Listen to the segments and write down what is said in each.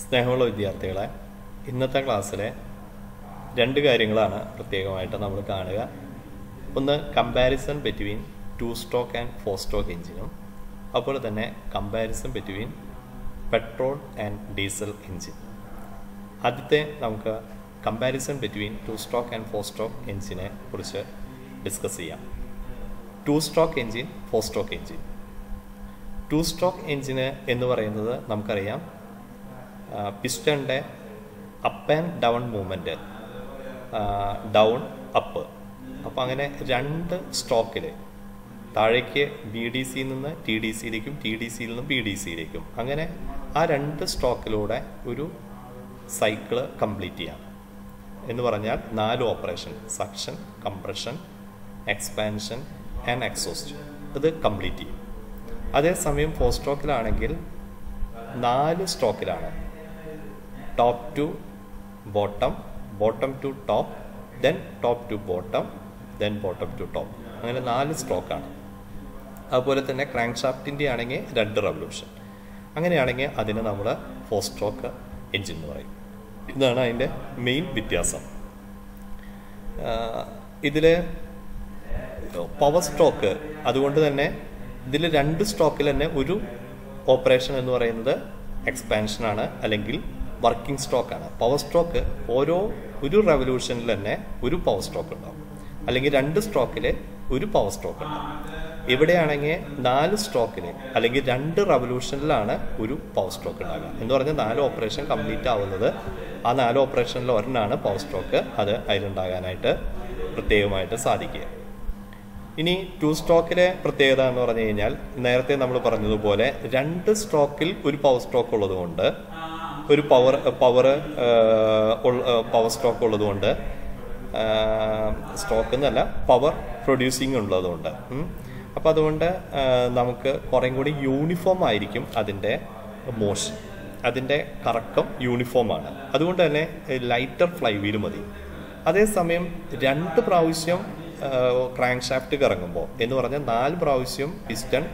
സ്നേഹമുള്ള വിദ്യാർത്ഥികളെ, ഇന്നത്തെ ക്ലാസ്സിലെ രണ്ട് കാര്യങ്ങളാണ് പ്രത്യേകമായിട്ട് നമ്മൾ കാണുക. ഒന്ന് comparison between 2 stroke and 4 stroke എഞ്ചിനും അതുപോലെ തന്നെ comparison between petrol and diesel engine. ആദ്യത്തെ നമുക്ക് comparison between 2 stroke and 4 stroke എഞ്ചിനെ കുറിച്ച് ഡിസ്കസ് ചെയ്യാം. 2 stroke engine, 4 stroke engine. 2 stroke എഞ്ചിന് എന്ന് പറയുന്നത് നമുക്കറിയാം, പിസ്റ്റണിൻ്റെ up and down movement, down up. അപ്പോൾ അങ്ങനെ രണ്ട് സ്ട്രോക്കിൽ താഴേക്ക് ബി ഡി സിയിൽ നിന്ന് ടി ഡി സിയിലേക്കും ടി ഡി സിയിൽ നിന്നും ബി ഡി സിയിലേക്കും, അങ്ങനെ ആ രണ്ട് സ്ട്രോക്കിലൂടെ ഒരു സൈക്കിള് കംപ്ലീറ്റ് ചെയ്യാം. എന്ന് പറഞ്ഞാൽ 4 operation: suction, compression, expansion and exhaust. ഇത് കംപ്ലീറ്റ് ചെയ്യും. അതേസമയം 4 സ്ട്രോക്കിലാണെങ്കിൽ 4 സ്ട്രോക്കിലാണ്. Top to bottom, bottom to top, then top to bottom, then bottom to top. അങ്ങനെ 4 സ്ട്രോക്കാണ്. അതുപോലെ തന്നെ ക്രാങ്ക് ഷാഫ്റ്റിൻ്റെ ആണെങ്കിൽ 2 റവല്യൂഷൻ. അങ്ങനെയാണെങ്കിൽ അതിന് നമ്മൾ 4 സ്ട്രോക്ക് എഞ്ചിൻ എന്ന് പറയും. ഇതാണ് അതിൻ്റെ മെയിൻ വ്യത്യാസം. ഇതിൽ പവർ സ്ട്രോക്ക്, അതുകൊണ്ട് തന്നെ ഇതിൽ 2 സ്ട്രോക്കിൽ തന്നെ ഒരു ഓപ്പറേഷൻ എന്ന് പറയുന്നത് എക്സ്പാൻഷനാണ്, അല്ലെങ്കിൽ വർക്കിംഗ് സ്ട്രോക്കാണ്. പവർ സ്ട്രോക്ക് ഒരു റവല്യൂഷനിൽ തന്നെ ഒരു പവർ സ്ട്രോക്ക് ഉണ്ടാവും, അല്ലെങ്കിൽ 2 സ്ട്രോക്കിൽ ഒരു പവർ സ്ട്രോക്ക് ഉണ്ടാവും. ഇവിടെയാണെങ്കിൽ 4 സ്ട്രോക്കിൽ അല്ലെങ്കിൽ 2 റവല്യൂഷനിലാണ് ഒരു പവർ സ്ട്രോക്ക് ഉണ്ടാകുക. എന്ന് പറഞ്ഞാൽ 4 ഓപ്പറേഷൻ കംപ്ലീറ്റ് ആവുന്നത് ആ 4 ഓപ്പറേഷനിൽ ഒരെണ്ണമാണ് പവർ സ്ട്രോക്ക്. അത് അതിലുണ്ടാകാനായിട്ട് പ്രത്യേകമായിട്ട് സാധിക്കുക. ഇനി 2 സ്ട്രോക്കിലെ പ്രത്യേകത എന്ന് പറഞ്ഞു കഴിഞ്ഞാൽ, നേരത്തെ നമ്മൾ പറഞ്ഞതുപോലെ 2 സ്ട്രോക്കിൽ ഒരു പവർ സ്ട്രോക്ക് ഉള്ളതുകൊണ്ട്, ഒരു പവർ സ്ട്രോക്ക് ഉള്ളതുകൊണ്ട്, സ്ട്രോക്ക് എന്നല്ല പവർ പ്രൊഡ്യൂസിങ് ഉള്ളതുകൊണ്ട്, അപ്പോൾ അതുകൊണ്ട് നമുക്ക് കുറേം കൂടി യൂണിഫോം ആയിരിക്കും അതിൻ്റെ മോഷൻ, അതിൻ്റെ കറക്കം യൂണിഫോമാണ്. അതുകൊണ്ട് തന്നെ ലൈറ്റർ ഫ്ലൈ വീൽ മതി. അതേസമയം 2 പ്രാവശ്യം ക്രാങ്ക് ഷാഫ്റ്റ് കറങ്ങുമ്പോൾ, എന്ന് പറഞ്ഞാൽ 4 പ്രാവശ്യം പിസ്റ്റൺ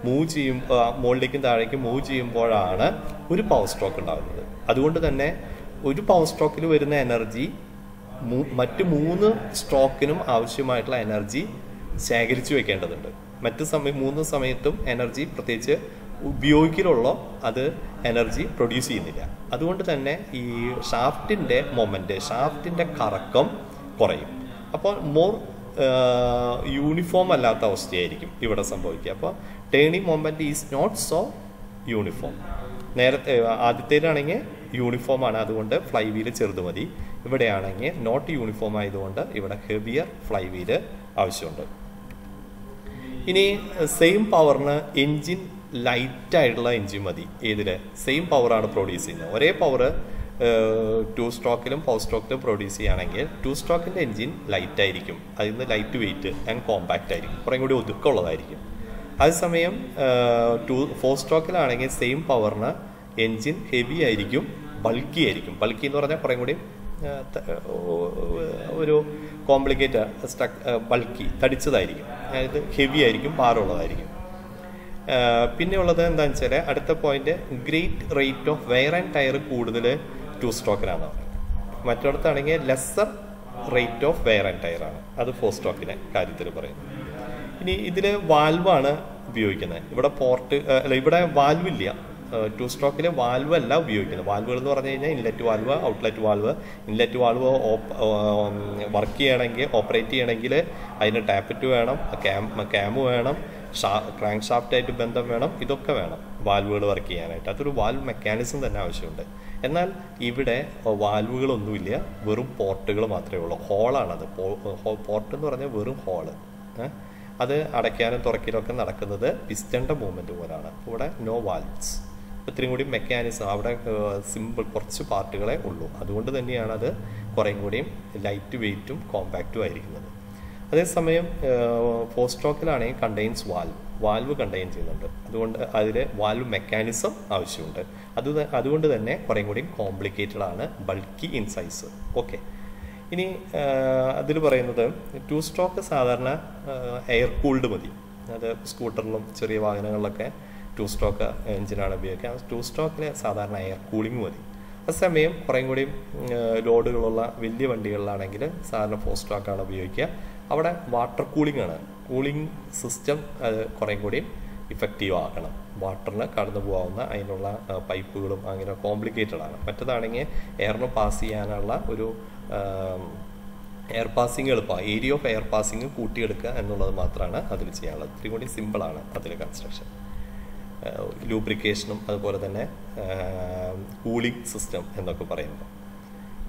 മൂവ് ചെയ്യുമ്പോൾ, മുകളിലേക്കും താഴേക്കും മൂവ് ചെയ്യുമ്പോഴാണ് ഒരു പവർ സ്ട്രോക്ക് ഉണ്ടാകുന്നത്. അതുകൊണ്ട് തന്നെ ഒരു പവർ സ്ട്രോക്കിൽ വരുന്ന എനർജി മറ്റ് 3 സ്ട്രോക്കിനും ആവശ്യമായിട്ടുള്ള എനർജി ശേഖരിച്ചു വെക്കേണ്ടതുണ്ട്. മറ്റ് 3 സമയത്തും എനർജി പ്രത്യേകിച്ച് ഉപയോഗിക്കലുള്ള അത് എനർജി പ്രൊഡ്യൂസ് ചെയ്യുന്നില്ല. അതുകൊണ്ട് തന്നെ ഈ ഷാഫ്റ്റിൻ്റെ മൊമെൻറ്റ്, ഷാഫ്റ്റിൻ്റെ കറക്കം കുറയും. അപ്പോൾ മോർ യൂണിഫോം അല്ലാത്ത അവസ്ഥയായിരിക്കും ഇവിടെ സംഭവിക്കുക. അപ്പോൾ turning moment is not so uniform. നേരത്തെ ആദ്യത്തേലാണെങ്കിൽ യൂണിഫോം ആണ്, അതുകൊണ്ട് ഫ്ലൈ വീല് ചെറുത് മതി. ഇവിടെയാണെങ്കിൽ നോട്ട് യൂണിഫോം ആയതുകൊണ്ട് ഇവിടെ ഹെവിയർ ഫ്ലൈ വീല് ആവശ്യമുണ്ട്. ഇനി സെയിം പവറിന് എൻജിൻ ലൈറ്റായിട്ടുള്ള എൻജിൻ മതി. ഏതിൽ സെയിം പവറാണ് പ്രൊഡ്യൂസ് ചെയ്യുന്നത്. ഒരേ പവർ 2 സ്ട്രോക്കിലും 4 സ്ട്രോക്കിലും പ്രൊഡ്യൂസ് ചെയ്യുകയാണെങ്കിൽ 2 സ്ട്രോക്കിൻ്റെ എൻജിൻ ലൈറ്റ് ആയിരിക്കും. അതിൽ നിന്ന് ലൈറ്റ് വെയിറ്റ് ആൻഡ് കോമ്പാക്റ്റ് ആയിരിക്കും, കുറേ കൂടി ഒതുക്കമുള്ളതായിരിക്കും. അതേസമയം 4 സ്ട്രോക്കിലാണെങ്കിൽ സെയിം പവറിന് എൻജിൻ ഹെവി ആയിരിക്കും, ബൾക്കി ആയിരിക്കും. ബൾക്കി എന്ന് പറഞ്ഞാൽ കുറേ കൂടി ഒരു ബൾക്കി, തടിച്ചതായിരിക്കും. അതായത് ഹെവി ആയിരിക്കും, ഭാരമുള്ളതായിരിക്കും. പിന്നെ ഉള്ളത് എന്താണെന്ന് വെച്ചാൽ, അടുത്ത point, great rate of wear and tear കൂടുതൽ 2 സ്ട്രോക്കിലാണ്. മറ്റിടത്താണെങ്കിൽ lesser rate of wear and tear ആണ്. അത് 4 സ്ട്രോക്കിൻ്റെ കാര്യത്തിൽ പറയുന്നു. ഇനി ഇതിൽ വാൽവാണ് ഉപയോഗിക്കുന്നത്. ഇവിടെ വാൽവില്ല. 2 സ്ട്രോക്കിൽ വാൽവ് അല്ല ഉപയോഗിക്കുന്നത്. വാൽവുകൾ എന്ന് പറഞ്ഞു കഴിഞ്ഞാൽ inlet valve, outlet valve. Inlet valve work ചെയ്യണമെങ്കിൽ, ഓപ്പറേറ്റ് ചെയ്യണമെങ്കിൽ അതിന് ടാപ്പറ്റ് വേണം, ക്യാമ് വേണം, ക്രാങ്ക് ഷാഫ്റ്റായിട്ട് ബന്ധം വേണം. ഇതൊക്കെ വേണം വാൽവുകൾ വർക്ക് ചെയ്യാനായിട്ട്. അതൊരു വാൽവ് മെക്കാനിസം തന്നെ ആവശ്യമുണ്ട്. എന്നാൽ ഇവിടെ വാൽവുകളൊന്നുമില്ല, വെറും പോർട്ടുകൾ മാത്രമേ ഉള്ളൂ. ഹോളാണത്. പോർട്ട് എന്ന് പറഞ്ഞാൽ വെറും ഹോള്. അത് അടയ്ക്കാനും തുറക്കലൊക്കെ നടക്കുന്നത് പിസ്റ്റണിൻ്റെ മൂവ്മെൻറ്റ് പോലാണ്. ഇവിടെ നോ വാൽവ്സ്. ഇത്രയും കൂടി മെക്കാനിസം, അവിടെ സിമ്പിൾ കുറച്ച് പാർട്ടുകളെ ഉള്ളൂ. അതുകൊണ്ട് തന്നെയാണ് അത് കുറേയും കൂടിയും ലൈറ്റ് വെയ്റ്റും കോമ്പാക്റ്റും ആയിരിക്കുന്നത്. അതേസമയം 4 സ്ട്രോക്കിലാണെങ്കിൽ കണ്ടെയ്ൻസ് വാൽവ് കണ്ടെയ്ൻ ചെയ്യുന്നുണ്ട്. അതുകൊണ്ട് അതിൽ വാൽവ് മെക്കാനിസം ആവശ്യമുണ്ട്. അതുകൊണ്ട് തന്നെ കുറേയും കൂടി കോംപ്ലിക്കേറ്റഡ് ആണ്, ബൾക്കി ഇൻ സൈസ്. ഓക്കെ. ഇനി അതിൽ പറയുന്നത് 2 സ്ട്രോക്ക് സാധാരണ എയർ കൂൾഡ് മതി. അത് സ്കൂട്ടറിലും ചെറിയ വാഹനങ്ങളിലൊക്കെ 2 സ്ട്രോക്ക് എഞ്ചിനാണ് ഉപയോഗിക്കുക. 2 സ്ട്രോക്കിൽ സാധാരണ എയർ കൂളിംഗ് മതി. അതേസമയം കുറേ കൂടി ലോഡുകളുള്ള വലിയ വണ്ടികളിലാണെങ്കിൽ സാധാരണ 4 സ്ട്രോക്കാണ് ഉപയോഗിക്കുക. അവിടെ വാട്ടർ കൂളിംഗ് സിസ്റ്റം അത് കുറേ കൂടി ഇഫക്റ്റീവ് ആക്കണം. വാട്ടറിന് കടന്നു പോകാവുന്ന അതിനുള്ള പൈപ്പുകളും അങ്ങനെ കോംപ്ലിക്കേറ്റഡ് ആണ്. മറ്റേതാണെങ്കിൽ എയറിന് പാസ് ചെയ്യാനുള്ള ഒരു എയർ പാസിങ് എളുപ്പമാണ്. ഏരിയ ഓഫ് എയർ പാസിങ് കൂട്ടിയെടുക്കുക എന്നുള്ളത് മാത്രമാണ് അതിൽ ചെയ്യാനുള്ളത്. ഇത്തിരി കൂടി സിമ്പിളാണ് അതിൽ കൺസ്ട്രക്ഷൻ. ലൂബ്രിക്കേഷനും അതുപോലെ തന്നെ കൂളിംഗ് സിസ്റ്റം എന്നൊക്കെ പറയുമ്പോൾ.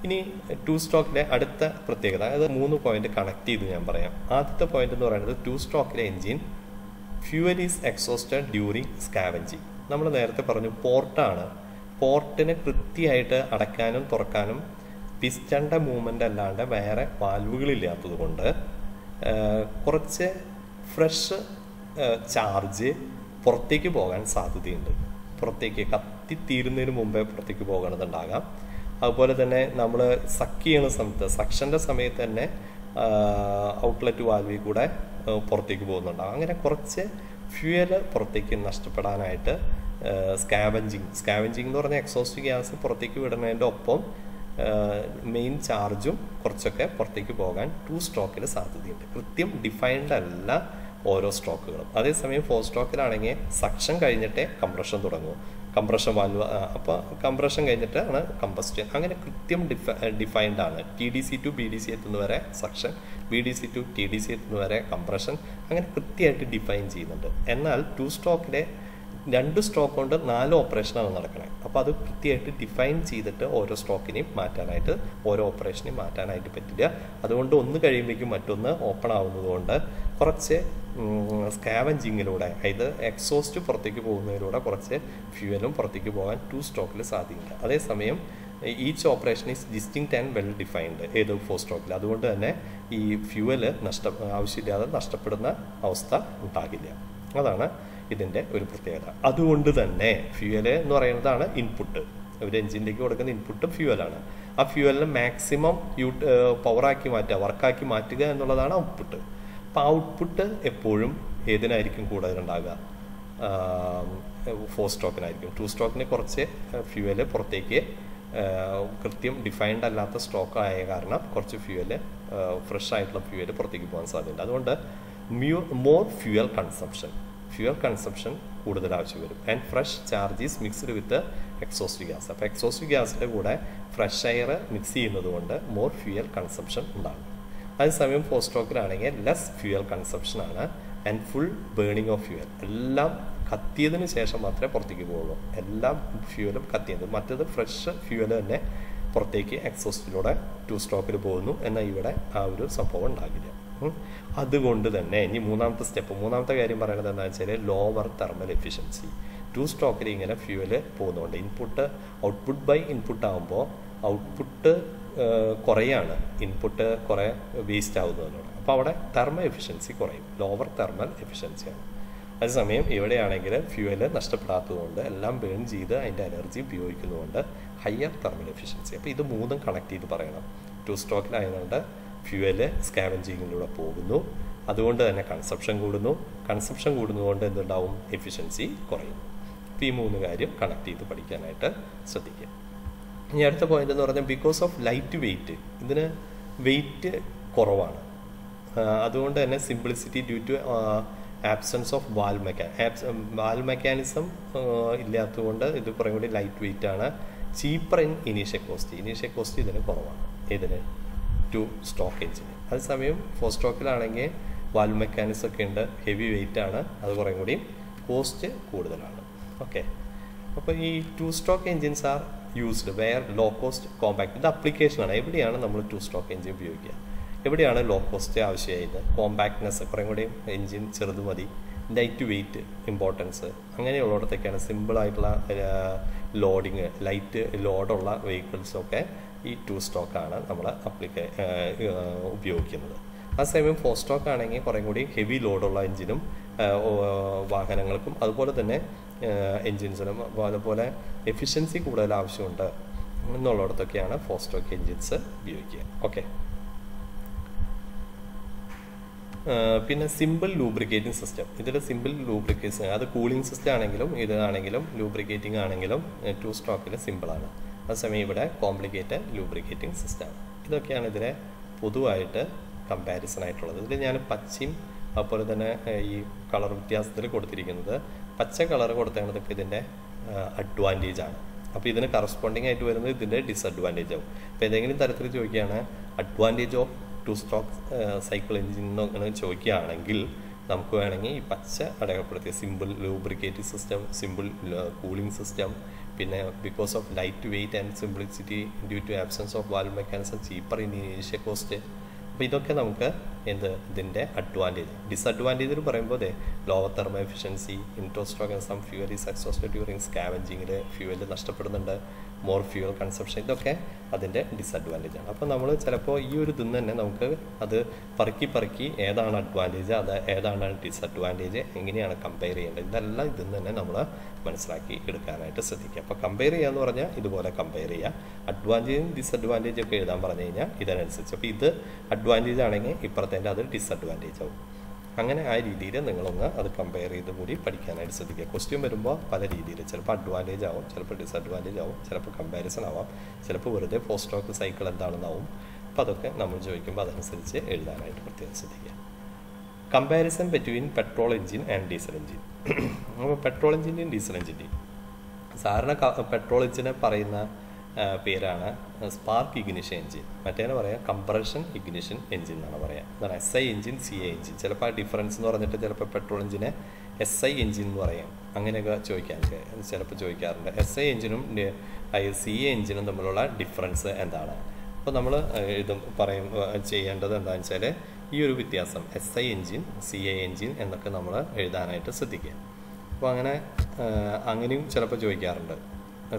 ഇനി 2 സ്ട്രോക്കിലെ അടുത്ത പ്രത്യേകത, അതായത് 3 പോയിന്റ് കണക്ട് ചെയ്ത് ഞാൻ പറയാം. ആദ്യത്തെ പോയിന്റ് എന്ന് പറയുന്നത് 2 സ്ട്രോക്കിലെ engine fuel is exhausted during scavenging. നമ്മൾ നേരത്തെ പറഞ്ഞു പോർട്ടാണ്. പോർട്ടിനെ കൃത്യമായിട്ട് അടയ്ക്കാനും തുറക്കാനും പിസ്റ്റന്റെ മൂവ്മെന്റ് അല്ലാണ്ട് വേറെ വാൽവുകളില്ലാത്തത് കൊണ്ട് കുറച്ച് ഫ്രഷ് ചാർജ് പുറത്തേക്ക് പോകാൻ സാധ്യതയുണ്ട്. പുറത്തേക്ക് കത്തിത്തീരുന്നതിന് മുമ്പേ പുറത്തേക്ക് പോകണമെന്നുണ്ടാകാം. അതുപോലെ തന്നെ നമ്മൾ സക്ക് ചെയ്യുന്ന സമയത്ത്, സക്ഷൻ്റെ സമയത്ത് തന്നെ ഔട്ട്ലെറ്റ് വാൽവിൽ കൂടെ പുറത്തേക്ക് പോകുന്നുണ്ടാകും. അങ്ങനെ കുറച്ച് ഫ്യൂവൽ പുറത്തേക്ക് നഷ്ടപ്പെടാനായിട്ട് സ്കാവഞ്ചിങ് എന്ന് പറഞ്ഞാൽ എക്സോസ്റ്റ് ഗ്യാസ് പുറത്തേക്ക് വിടുന്നതിൻ്റെ ഒപ്പം മെയിൻ ചാർജും കുറച്ചൊക്കെ പുറത്തേക്ക് പോകാൻ 2 സ്ട്രോക്കിൽ സാധ്യതയുണ്ട്. കൃത്യം ഡിഫൈൻഡ് അല്ല ഓരോ സ്ട്രോക്കുകളും. അതേസമയം 4 സ്ട്രോക്കിലാണെങ്കിൽ സക്ഷൻ കഴിഞ്ഞിട്ടേ കംപ്രഷൻ തുടങ്ങും. കംപ്രഷൻ വാൽവ്, അപ്പോൾ കംപ്രഷൻ കഴിഞ്ഞിട്ടാണ് കമ്പസ്റ്റൻ. അങ്ങനെ കൃത്യം ഡിഫൈൻഡ് ആണ്. TDC to BDC എത്തുന്നവരെ സക്ഷൻ, BDC to TDC എത്തുന്നവരെ കംപ്രഷൻ, അങ്ങനെ കൃത്യമായിട്ട് ഡിഫൈൻ ചെയ്യുന്നുണ്ട്. എന്നാൽ 2 സ്ട്രോക്കിലെ 2 സ്ട്രോക്ക് കൊണ്ട് 4 ഓപ്പറേഷനാണ് നടക്കണേ. അപ്പോൾ അത് കൃത്യമായിട്ട് ഡിഫൈൻ ചെയ്തിട്ട് ഓരോ സ്ട്രോക്കിനെയും മാറ്റാനായിട്ട്, ഓരോ ഓപ്പറേഷനെയും മാറ്റാനായിട്ട് പറ്റില്ല. അതുകൊണ്ട് ഒന്ന് കഴിയുമ്പോഴേക്കും മറ്റൊന്ന് ഓപ്പൺ ആവുന്നത് കൊണ്ട് കുറച്ച് സ്കാവഞ്ചിങ്ങിലൂടെ, അതായത് എക്സോസ്റ്റ് പുറത്തേക്ക് പോകുന്നതിലൂടെ കുറച്ച് ഫ്യൂവലും പുറത്തേക്ക് പോകാൻ 2 സ്ട്രോക്കിൽ സാധിക്കില്ല. അതേസമയം each operation is distinct and well defined ഏത് 4 സ്ട്രോക്കിൽ. അതുകൊണ്ട് തന്നെ ഈ ഫ്യൂവൽ ആവശ്യമില്ലാതെ നഷ്ടപ്പെടുന്ന അവസ്ഥ ഉണ്ടാകില്ല. അതാണ് ഇതിൻ്റെ ഒരു പ്രത്യേകത. അതുകൊണ്ട് തന്നെ ഫ്യൂവൽ എന്ന് പറയുന്നതാണ് ഇൻപുട്ട്. ഒരു എഞ്ചിനിലേക്ക് കൊടുക്കുന്ന ഇൻപുട്ട് ഫ്യൂവലാണ്. ആ ഫ്യൂവലിനെ മാക്സിമം പവറാക്കി മാറ്റുക, വർക്കാക്കി മാറ്റുക എന്നുള്ളതാണ് ഔട്ട്പുട്ട്. അപ്പോൾ ഔട്ട്പുട്ട് എപ്പോഴും ഏതിനായിരിക്കും കൂടുതലുണ്ടാകുക? 4 സ്ട്രോക്കിനായിരിക്കും. 2 സ്ട്രോക്കിന് കുറച്ച് ഫ്യൂവല് പുറത്തേക്ക് കൃത്യം ഡിഫൈൻഡ് അല്ലാത്ത സ്റ്റോക്ക് ആയ കാരണം കുറച്ച് ഫ്യൂവല്, ഫ്രഷ് ആയിട്ടുള്ള ഫ്യൂവല് പുറത്തേക്ക് പോകാൻ സാധ്യതയുണ്ട്. അതുകൊണ്ട് മോർ ഫ്യൂവൽ കൺസംഷൻ കൂടുതൽ ആവശ്യം വരും. And fresh charge is mixed with exhaust gas. അപ്പോൾ എക്സോസ്റ്റ് ഗ്യാസിൻ്റെ കൂടെ ഫ്രഷ് എയർ മിക്സ് ചെയ്യുന്നത് കൊണ്ട് മോർ ഫ്യൂവൽ കൺസംഷൻ ഉണ്ടാകും. അതേസമയം 4 സ്ട്രോക്കിലാണെങ്കിൽ ലെസ് ഫ്യൂവൽ കൺസംഷനാണ് and full burning of fuel. എല്ലാം കത്തിയതിന് ശേഷം മാത്രമേ പുറത്തേക്ക് പോകുള്ളൂ. എല്ലാ ഫ്യൂവലും കത്തിയത്. മറ്റേത് ഫ്രഷ് ഫ്യൂവൽ തന്നെ പുറത്തേക്ക് എക്സോസ്റ്റിലൂടെ 2 സ്ട്രോക്കിൽ പോകുന്നു. എന്നാൽ ഇവിടെ ആ ഒരു സംഭവം ഉണ്ടാകില്ല. അതുകൊണ്ട് തന്നെ ഇനി മൂന്നാമത്തെ കാര്യം പറയുന്നത് എന്താണെന്ന് വെച്ചാൽ ലോവർ തെർമൽ എഫിഷ്യൻസി. 2 സ്ട്രോക്കിൽ ഇങ്ങനെ ഫ്യൂവൽ പോകുന്നുണ്ട്. ഔട്ട്പുട്ട് ബൈ ഇൻപുട്ട് ആകുമ്പോൾ ഔട്ട്പുട്ട് കുറയാണ്, ഇൻപുട്ട് കുറേ വേസ്റ്റ് ആവുന്നതിനോട്. അപ്പോൾ അവിടെ തെർമൽ എഫിഷ്യൻസി കുറയും, ലോവർ തെർമൽ എഫിഷ്യൻസിയാണ്. അതേസമയം ഇവിടെയാണെങ്കിൽ ഫ്യൂവൽ നഷ്ടപ്പെടാത്തതുകൊണ്ട് എല്ലാം ബേൺ ചെയ്ത് അതിൻ്റെ എനർജി ഉപയോഗിക്കുന്നതുകൊണ്ട് ഹയർ തെർമൽ എഫിഷ്യൻസി. അപ്പോൾ ഇത് 3 കണക്ട് ചെയ്ത് പറയണം. 2 സ്ട്രോക്കിലായതുകൊണ്ട് ഫ്യൂവല് സ്കാവഞ്ചിങ്ങിലൂടെ പോകുന്നു, അതുകൊണ്ട് തന്നെ കൺസപ്ഷൻ കൂടുന്നതുകൊണ്ട് എന്തുണ്ടാവും? എഫിഷ്യൻസി കുറയും. അപ്പോൾ ഈ 3 കാര്യം കണക്ട് ചെയ്ത് പഠിക്കാനായിട്ട് ശ്രദ്ധിക്കുക. ഇനി അടുത്ത പോയിന്റ് എന്ന് പറഞ്ഞാൽ ബിക്കോസ് ഓഫ് ലൈറ്റ് വെയിറ്റ്, ഇതിന് വെയിറ്റ് കുറവാണ്. അതുകൊണ്ട് തന്നെ simplicity due to absence of valve mechanism ഇല്ലാത്തതുകൊണ്ട് ഇത് കുറേ കൂടി ലൈറ്റ് വെയിറ്റ് ആണ്. ചീപ്പർ ഇൻ ഇനീഷ്യൽ കോസ്റ്റ് ഇതിന് കുറവാണ്. ഇതിന് 2 സ്ട്രോക്ക് എഞ്ചിന്. അതേസമയം 4 സ്ട്രോക്കിലാണെങ്കിൽ വാൽവ് മെക്കാനിസം ഒക്കെ ഉണ്ട്, ഹെവി വെയിറ്റ് ആണ്, അത് കുറേ കൂടി കോസ്റ്റ് കൂടുതലാണ്. ഓക്കെ, അപ്പോൾ ഈ 2 stroke engines are used where low cost compact. ഇത് അപ്ലിക്കേഷനാണ്. എവിടെയാണ് നമ്മൾ 2 സ്ട്രോക്ക് എഞ്ചിൻ ഉപയോഗിക്കുക, എവിടെയാണ് ലോ കോസ്റ്റ് ആവശ്യമായത്, കോമ്പാക്ട്നെസ് കുറേ കൂടി എഞ്ചിൻ ചെറുത് മതി, ലൈറ്റ് വെയിറ്റ് ഇമ്പോർട്ടൻസ്, അങ്ങനെയുള്ളിടത്തൊക്കെയാണ് സിമ്പിളായിട്ടുള്ള ലോഡിങ്, ലൈറ്റ് ലോഡുള്ള വെഹിക്കിൾസൊക്കെ ഈ 2 സ്ട്രോക്കാണ് നമ്മൾ ഉപയോഗിക്കുന്നത്. അതേസമയം 4 സ്ട്രോക്ക് ആണെങ്കിൽ കുറേ കൂടി ഹെവി ലോഡുള്ള എഞ്ചിനും വാഹനങ്ങൾക്കും അതുപോലെ തന്നെ എൻജിൻസിനും അതുപോലെ എഫിഷ്യൻസി കൂടുതൽ ആവശ്യമുണ്ട് എന്നുള്ളിടത്തൊക്കെയാണ് 4 സ്ട്രോക്ക് എൻജിൻസ് ഉപയോഗിക്കുക. ഓക്കെ, പിന്നെ സിമ്പിൾ ലൂബ്രിക്കേറ്റിംഗ് സിസ്റ്റം. ഇതിൽ സിമ്പിൾ ലൂബ്രിക്കേഷൻ, അത് കൂളിംഗ് സിസ്റ്റം ആണെങ്കിലും ഇതാണെങ്കിലും ലൂബ്രിക്കേറ്റിംഗ് ആണെങ്കിലും 2 സ്ട്രോക്കിൽ സിമ്പിളാണ്. അതേസമയം ഇവിടെ കോംപ്ലിക്കേറ്റഡ് ലൂബ്രിക്കേറ്റിംഗ് സിസ്റ്റം. ഇതൊക്കെയാണ് ഇതിനെ പൊതുവായിട്ട് കമ്പാരിസൺ ആയിട്ടുള്ളത്. ഇതിൽ ഞാൻ പച്ചയും അതുപോലെ തന്നെ ഈ കളർ വ്യത്യാസത്തിൽ കൊടുത്തിരിക്കുന്നത്, പച്ച കളർ കൊടുത്തേണ്ടതൊക്കെ ഇതിൻ്റെ അഡ്വാൻറ്റേജ് ആണ്. അപ്പോൾ ഇതിന് കറസ്പോണ്ടിങ് ആയിട്ട് വരുന്നത് ഇതിൻ്റെ ഡിസഡ്വാൻറ്റേജ് ആവും. അപ്പോൾ ഏതെങ്കിലും തരത്തിൽ ചോദിക്കുകയാണ് advantage of 2 stroke cycle engine എന്നൊക്കെ ചോദിക്കുകയാണെങ്കിൽ നമുക്ക് വേണമെങ്കിൽ ഈ പച്ച അടയാളപ്പെടുത്തിയ simple lubricating system, simple cooling system, പിന്നെ because of light weight and simplicity due to absence of valve mechanism cheaper in initial cost. അപ്പോൾ ഇതൊക്കെ നമുക്ക് ഇതിൻ്റെ അഡ്വാൻറ്റേജ്. ഡിസഡ്വാൻറ്റേജിൽ പറയുമ്പോൾ lower thermo efficiency, in two stroke some fuel is exhausted during സ്കാവഞ്ചിങ്ങിൽ fuel നഷ്ടപ്പെടുന്നുണ്ട്, more fuel consumption, ഇതൊക്കെ അതിൻ്റെ ഡിസഡ്വാൻറ്റേജ് ആണ്. അപ്പോൾ നമ്മൾ ചിലപ്പോൾ ഈ ഒരു ഇതിൽ തന്നെ നമുക്ക് അത് പറക്കി ഏതാണ് അഡ്വാൻറ്റേജ്, അത് ഏതാണ് ഡിസഡ്വാൻറ്റേജ്, എങ്ങനെയാണ് കമ്പയർ ചെയ്യേണ്ടത്, ഇതെല്ലാം ഇതിൽ നിന്ന് തന്നെ നമ്മൾ മനസ്സിലാക്കി എടുക്കാനായിട്ട് ശ്രദ്ധിക്കുക. അപ്പോൾ കമ്പയർ ചെയ്യുക എന്ന് പറഞ്ഞാൽ ഇതുപോലെ കമ്പയർ ചെയ്യുക. അഡ്വാൻറ്റേജും ഡിസഡ്വാൻറ്റേജും ഒക്കെ എഴുതാൻ പറഞ്ഞു കഴിഞ്ഞാൽ ഇതിനനുസരിച്ച്. അപ്പോൾ ഇത് അഡ്വാൻറ്റേജ് ആണെങ്കിൽ ഇപ്പുറത്തേൻ്റെ അത് ഡിസഡ്വാൻറ്റേജ് ആവും. അങ്ങനെ ആ രീതിയിൽ നിങ്ങളൊന്ന് അത് കമ്പയർ ചെയ്ത് കൂടി പഠിക്കാനായിട്ട് ശ്രദ്ധിക്കുക. ക്വസ്റ്റ്യൻ വരുമ്പോൾ പല രീതിയിൽ, ചിലപ്പോൾ അഡ്വാൻറ്റേജ് ആവും, ചിലപ്പോൾ ഡിസഡ്വാൻറ്റേജ് ആവും, ചിലപ്പോൾ കമ്പാരിസൺ ആവാം, ചിലപ്പോൾ വെറുതെ 4 സ്ട്രോക്ക് സൈക്കിൾ എന്താണെന്നാവും. അപ്പോൾ അതൊക്കെ നമ്മൾ ചോദിക്കുമ്പോൾ അതനുസരിച്ച് എഴുതാനായിട്ട് പ്രത്യേകം ശ്രദ്ധിക്കുക. Comparison between petrol engine and diesel engine. അപ്പോൾ പെട്രോൾ എഞ്ചിൻ്റെയും ഡീസൽ എഞ്ചിൻ്റെയും സാധാരണ പെട്രോൾ എഞ്ചിനെ പറയുന്ന പേരാണ് സ്പാർക്ക് ഇഗ്നിഷൻ എഞ്ചിൻ, മറ്റേനെ പറയാം കംപ്രഷൻ ഇഗ്നിഷൻ എഞ്ചിൻ എന്നാണ് പറയാം. അതാണ് SI എഞ്ചിൻ, CI എഞ്ചിൻ. ചിലപ്പോൾ ആ ഡിഫറൻസ് എന്ന് പറഞ്ഞിട്ട് ചിലപ്പോൾ പെട്രോൾ എഞ്ചിനെ SI എഞ്ചിൻ എന്ന് പറയാം, അങ്ങനെയൊക്കെ ചിലപ്പോൾ ചോദിക്കാറുണ്ട്. SI എഞ്ചിനും CI എഞ്ചിനും തമ്മിലുള്ള ഡിഫറൻസ് എന്താണ്? അപ്പോൾ നമ്മൾ ചെയ്യേണ്ടത് എന്താണെന്ന് വെച്ചാൽ ഈ ഒരു വ്യത്യാസം SI എഞ്ചിൻ, CI എഞ്ചിൻ എന്നൊക്കെ നമ്മൾ എഴുതാനായിട്ട് ശ്രദ്ധിക്കുക. അപ്പോൾ അങ്ങനെയും ചിലപ്പോൾ ചോദിക്കാറുണ്ട്,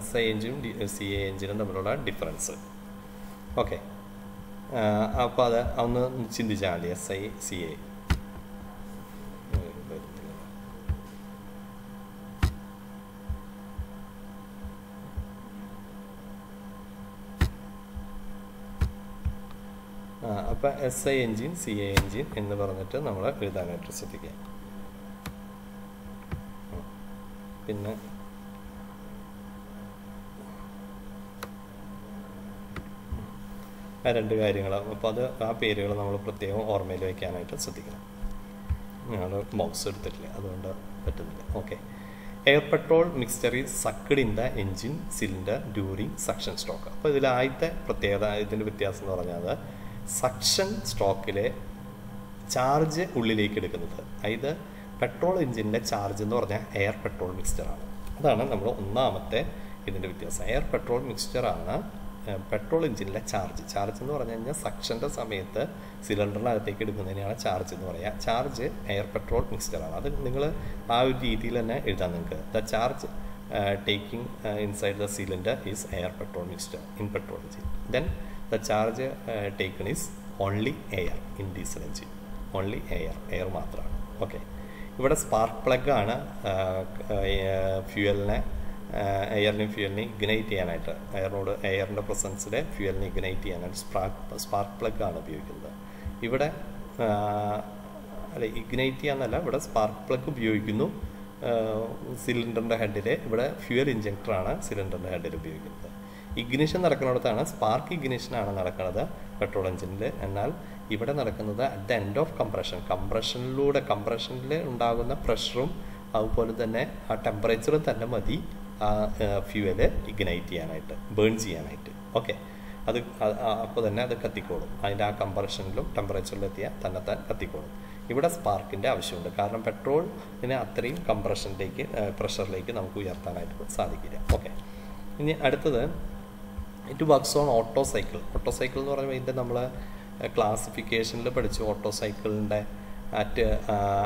SI എഞ്ചിനും CI എഞ്ചിനും തമ്മിലുള്ള ഡിഫറൻസ്. ഓക്കെ, അപ്പോൾ അത് ഒന്ന് ചിന്തിച്ചാൽ മതി. SI CI അപ്പോൾ SI എഞ്ചിൻ, CI എഞ്ചിൻ എന്ന് പറഞ്ഞിട്ട് നമ്മൾ എഴുതാനായിട്ട് ശ്രദ്ധിക്കുക. പിന്നെ ആ 2 കാര്യങ്ങളാണ്. അപ്പോൾ ആ പേരുകൾ നമ്മൾ പ്രത്യേകം ഓർമ്മയിൽ വയ്ക്കാനായിട്ട് ശ്രദ്ധിക്കണം. ഞങ്ങൾ ബോക്സ് എടുത്തിട്ടില്ല, അതുകൊണ്ട് പറ്റുന്നില്ല. Okay, air petrol mixture is sucked in the engine cylinder during suction stroke. അപ്പോൾ ഇതിൽ ആദ്യത്തെ പ്രത്യേകത, ഇതിൻ്റെ വ്യത്യാസം എന്ന് പറഞ്ഞാൽ സക്ഷൻ സ്ട്രോക്കിലെ ചാർജ് ഉള്ളിലേക്ക് എടുക്കുന്നത്, അതായത് പെട്രോൾ എഞ്ചിൻ്റെ ചാർജ് എന്ന് പറഞ്ഞാൽ എയർ പെട്രോൾ മിക്സ്ചറാണ്. അതാണ് നമ്മൾ ഒന്നാമത്തെ ഇതിൻ്റെ വ്യത്യാസം. എയർ പെട്രോൾ മിക്സ്ചറാണ് പെട്രോൾ എഞ്ചിനിലെ ചാർജ് എന്ന് പറഞ്ഞു കഴിഞ്ഞാൽ സക്ഷൻ്റെ സമയത്ത് സിലിണ്ടറിനകത്തേക്ക് എടുക്കുന്നതിനാണ് ചാർജ് എന്ന് പറയുക. ചാർജ് എയർ പെട്രോൾ മിക്സ്ചറാണ്. അത് നിങ്ങൾ ആ ഒരു രീതിയിൽ തന്നെ എഴുതാം നിങ്ങൾക്ക്. The charge taking inside the cylinder is air petrol mixture in petrol engine. Then the charge taken is only air in diesel engine. Only air മാത്രമാണ്. ഓക്കെ, ഇവിടെ സ്പാർക്ക് പ്ലഗ് ആണ് ഫ്യൂവലിനെ എയറിനെയും ഫ്യൂവലിനെയും ഇഗ്നൈറ്റ് ചെയ്യാനായിട്ട്, എയറിൻ്റെ പ്രസൻസിലെ ഫ്യൂവലിനെ ഇഗ്നൈറ്റ് ചെയ്യാനായിട്ട് സ്പാർക്ക് പ്ലഗ് ആണ് ഉപയോഗിക്കുന്നത്. ഇവിടെ ഇഗ്നൈറ്റ് ചെയ്യാന്നല്ല, ഇവിടെ സ്പാർക്ക് പ്ലഗ് ഉപയോഗിക്കുന്നു സിലിണ്ടറിൻ്റെ ഹെഡിൽ. ഇവിടെ ഫ്യൂവൽ ഇഞ്ചക്ടറാണ് സിലിണ്ടറിൻ്റെ ഹെഡിൽ ഉപയോഗിക്കുന്നത്. ഇഗ്നിഷൻ നടക്കുന്നിടത്താണ് സ്പാർക്ക് ഇഗ്നിഷനാണ് നടക്കുന്നത് പെട്രോൾ എഞ്ചിനിൽ. എന്നാൽ ഇവിടെ നടക്കുന്നത് അറ്റ് ദ എൻഡ് ഓഫ് കംപ്രഷനിൽ ഉണ്ടാകുന്ന പ്രഷറും അതുപോലെ തന്നെ ആ ടെമ്പറേച്ചറും തന്നെ മതി ആ ഫ്യൂവല് ഇഗ്നൈറ്റ് ചെയ്യാനായിട്ട്, ബേൺ ചെയ്യാനായിട്ട്. ഓക്കെ, അപ്പോൾ തന്നെ അത് കത്തിക്കോളും. അതിൻ്റെ ആ കംപ്രഷനിലും ടെമ്പറേച്ചറിലും എത്തിയാൽ തന്നെത്താൻ കത്തിക്കോളും. ഇവിടെ സ്പാർക്കിൻ്റെ ആവശ്യമുണ്ട്, കാരണം പെട്രോളിനെ അത്രയും പ്രഷറിലേക്ക് നമുക്ക് ഉയർത്താനായിട്ട് സാധിക്കില്ല. ഓക്കെ, ഇനി അടുത്തത് it works on Otto cycle എന്ന് പറയുമ്പോൾ ഇതിൻ്റെ നമ്മൾ ക്ലാസിഫിക്കേഷനിൽ പഠിച്ചു. ഓട്ടോ സൈക്കിളിൻ്റെ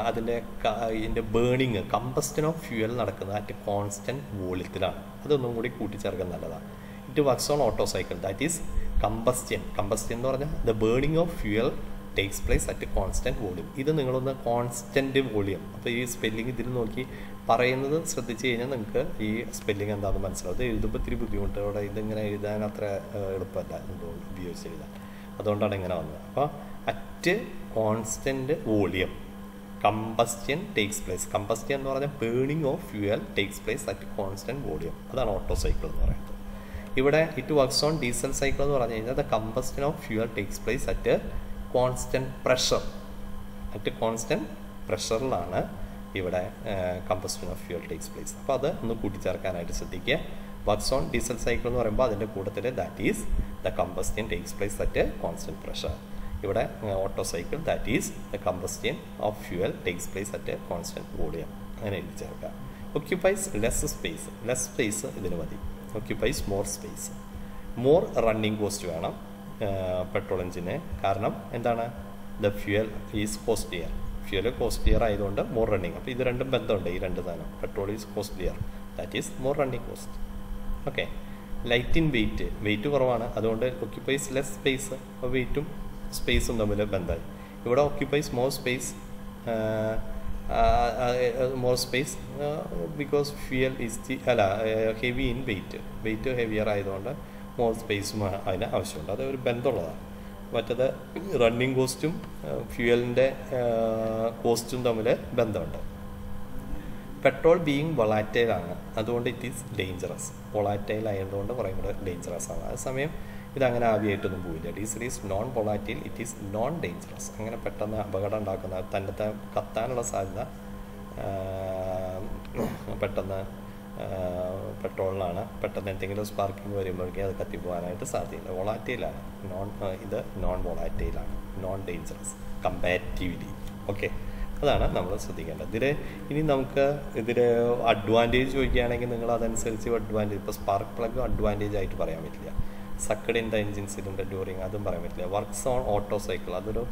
ഇതിൻ്റെ ബേണിങ്, കമ്പസ്റ്റൻ ഓഫ് ഫ്യൂവൽ നടക്കുന്നത് അറ്റ് കോൺസ്റ്റൻറ്റ് വോളിയത്തിലാണ്. അതൊന്നും കൂടി കൂട്ടിച്ചേർക്കാൻ നല്ലതാണ്. It works on Otto cycle, that is combustion എന്ന് പറഞ്ഞാൽ the burning of fuel takes place at constant volume. ഇത് നിങ്ങളൊന്ന് കോൺസ്റ്റൻറ്റ് വോളിയം, അപ്പോൾ ഈ സ്പെല്ലിങ് ഇതിൽ നോക്കി പറയുന്നത് ശ്രദ്ധിച്ച് കഴിഞ്ഞാൽ നിങ്ങൾക്ക് ഈ സ്പെല്ലിങ് എന്താണെന്ന് മനസ്സിലാവും. അത് എഴുതുമ്പോൾ ഇത്തിരി ബുദ്ധിമുട്ടോടെ, ഇതിങ്ങനെ എഴുതാൻ അത്ര എളുപ്പമല്ല എന്തുകൊണ്ട് ഉപയോഗിച്ച് എഴുതാൻ, അതുകൊണ്ടാണ് ഇങ്ങനെ വന്നത്. അപ്പോൾ at constant volume combustion takes place. Combustion എന്ന് പറഞ്ഞാൽ burning of fuel takes place at constant volume. അതാണ് ഓട്ടോ സൈക്കിൾ എന്ന് പറയുന്നത്. ഇവിടെ it works on diesel cycle എന്ന് പറഞ്ഞു കഴിഞ്ഞാൽ the combustion of fuel takes place at constant pressure. At constant പ്രഷറിലാണ് ഇവിടെ combustion of fuel takes place. അപ്പോൾ അത് ഒന്ന് കൂട്ടിച്ചേർക്കാനായിട്ട് ശ്രദ്ധിക്കുക. വർക്ക്സ് ഓൺ ഡീസൽ സൈക്കിൾ എന്ന് പറയുമ്പോൾ അതിൻ്റെ കൂട്ടത്തിൽ that is the combustion takes place at constant pressure. ഇവിടെ Otto cycle that is the combustion of fuel takes place at constant volume. അങ്ങനെ എഴുതി ചേർക്കുക. ഒക്യുപ്പൈസ് ലെസ് സ്പേസ് ഇതിന് മതി. Occupies more space. More running cost വേണം petrol എഞ്ചിന്. കാരണം എന്താണ്? The fuel is costlier. Fuel costlier ആയതുകൊണ്ട് മോർ റണ്ണിങ്. അപ്പോൾ ഇത് രണ്ടും ബന്ധമുണ്ട്, ഈ രണ്ട് സാധനം. Petrol is costlier, that is more running cost. Okay. Light in wait കുറവാണ്, അതുകൊണ്ട് ഒക്യുപ്പൈസ് ലെസ് സ്പേസ്. അപ്പോൾ വെയിറ്റും സ്പേസും തമ്മിൽ ബന്ധമായി. ഇവിടെ occupies more space because fuel is heavy in weight heavier ആയതുകൊണ്ട് മോർ സ്പേസും അതിന് ആവശ്യമുണ്ട്. അത് ഒരു ബന്ധമുള്ളതാണ്. മറ്റത് റണ്ണിങ് കോസ്റ്റും ഫ്യൂവലിൻ്റെ കോസ്റ്റും തമ്മിൽ ബന്ധമുണ്ട്. പെട്രോൾ ബീയിങ് വൊളാറ്റൈൽ ആണ്, അതുകൊണ്ട് ഇറ്റ് ഈസ് ഡേഞ്ചറസ്. വൊളാറ്റൈൽ ആയതുകൊണ്ട് കുറേ കൂടെ ഡേഞ്ചറസ് ആണ്. അതേസമയം ഇതങ്ങനെ ആവിയായിട്ടൊന്നും പോവില്ല. Diesel is known volatile, it is known dangerous. അങ്ങനെ പെട്ടെന്ന് അപകടം ഉണ്ടാക്കുന്ന, തന്നെ കത്താനുള്ള സാധ്യത പെട്ടെന്ന് പെട്രോളിനാണ്. പെട്ടെന്ന് എന്തെങ്കിലും സ്പാർക്കിങ് വരുമ്പോഴേക്കും അത് കത്തിപ്പോകാനായിട്ട് സാധ്യതയില്ല. വൊളാറ്റൈലാണ്, ഇത് നോൺ വൊളാറ്റൈലാണ്, നോൺ ഡേഞ്ചറസ് കമ്പാരിറ്റീവ്ലി. ഓക്കെ, അതാണ് നമ്മൾ ശ്രദ്ധിക്കേണ്ടത്. ഇനി നമുക്ക് അഡ്വാൻറ്റേജ് ചോദിക്കുകയാണെങ്കിൽ നിങ്ങൾ അതനുസരിച്ച് അഡ്വാൻറ്റേജ്, ഇപ്പോൾ സ്പാർക്ക് പ്ലഗ് അഡ്വാൻറ്റേജ് ആയിട്ട് പറയാൻ പറ്റില്ല. Sucked in the engine cylinder during അതും പറയാൻ പറ്റില്ല. വർക്ക്സ് ഓൺ ഓട്ടോ സൈക്കിൾ അതൊരു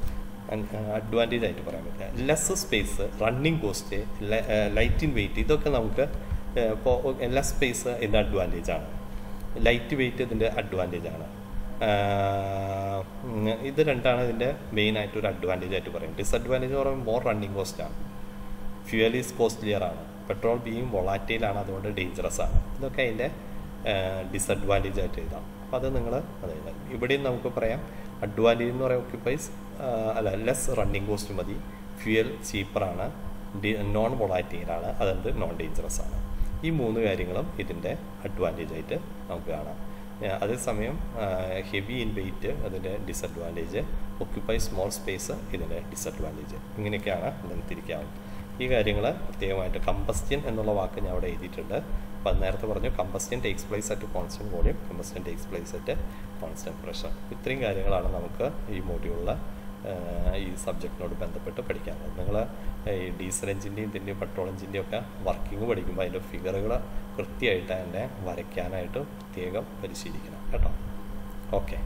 അഡ്വാൻറ്റേജ് ആയിട്ട് പറയാൻ പറ്റില്ല. Less space, running cost, light in weight, ഇതൊക്കെ നമുക്ക് ഇപ്പോൾ ലെസ് സ്പേസ് ഇതിൻ്റെ അഡ്വാൻറ്റേജ് ആണ്. ലൈറ്റ് വെയിറ്റ് ഇതിൻ്റെ അഡ്വാൻറ്റേജ് ആണ്. ഇത് രണ്ടാണ് ഇതിൻ്റെ മെയിനായിട്ട് ഒരു അഡ്വാൻറ്റേജ് ആയിട്ട് പറയുന്നത്. ഡിസഡ്വാൻറ്റേജ് എന്ന് പറയുമ്പോൾ മോർ റണ്ണിങ് കോസ്റ്റാണ്. ഫ്യൂവൽ ഈസ് കോസ്റ്റ്ലിയർ ആണ്. പെട്രോൾ ബീയിങ് വൊളാറ്റൈലാണ്, അതുകൊണ്ട് ഡേഞ്ചറസ് ആണ്. ഇതൊക്കെ അതിൻ്റെ ഡിസഡ്വാൻറ്റേജ് ആയിട്ട് എഴുതാം. അപ്പോൾ അത് നിങ്ങൾ അതായത് ഇവിടെയും നമുക്ക് പറയാം അഡ്വാൻറ്റേജ് എന്ന് പറയുമ്പോൾ ഒക്യുപ്പൈസ് ലെസ് റണ്ണിങ് കോസ്റ്റ് മതി. ഫ്യൂവൽ ചീപ്പറാണ്, നോൺ വൊളാറ്റൈലാണ്, അതുകൊണ്ട് നോൺ ഡേഞ്ചറസ് ആണ്. ഈ മൂന്ന് കാര്യങ്ങളും ഇതിൻ്റെ അഡ്വാൻറ്റേജ് ആയിട്ട് നമുക്ക് കാണാം. അതേസമയം ഹെവി ഇൻ വെയിറ്റ് അതിൻ്റെ ഡിസഡ്വാൻറ്റേജ്, ഒക്യുപ്പൈ സ്മോൾ സ്പേസ് ഇതിൻ്റെ ഡിസഡ്വാൻറ്റേജ്. ഇങ്ങനെയൊക്കെയാണ് ഇതിന് തിരിക്കാവുന്നത്. ഈ കാര്യങ്ങൾ പ്രത്യേകമായിട്ട് കമ്പസ്റ്റ്യൻ എന്നുള്ള വാക്ക് ഞാൻ അവിടെ എഴുതിയിട്ടുണ്ട്. അപ്പോൾ അത് നേരത്തെ പറഞ്ഞു combustion takes place at constant volume, combustion takes place at constant pressure. ഇത്രയും കാര്യങ്ങളാണ് നമുക്ക് ഈ മോഡ്യൂളിൽ ഈ സബ്ജക്റ്റിനോട് ബന്ധപ്പെട്ട് പഠിക്കാനുള്ളത്. നിങ്ങൾ ഈ ഡീസൽ എഞ്ചിൻ്റെയും ഇതിൻ്റെയും പെട്രോൾ എഞ്ചിൻ്റെയും ഒക്കെ വർക്കിംഗ് പഠിക്കുമ്പോൾ അതിൻ്റെ ഫിഗറുകൾ കൃത്യമായിട്ട് അതിൻ്റെ വരയ്ക്കാനായിട്ട് പ്രത്യേകം പരിശീലിക്കണം കേട്ടോ. ഓക്കെ.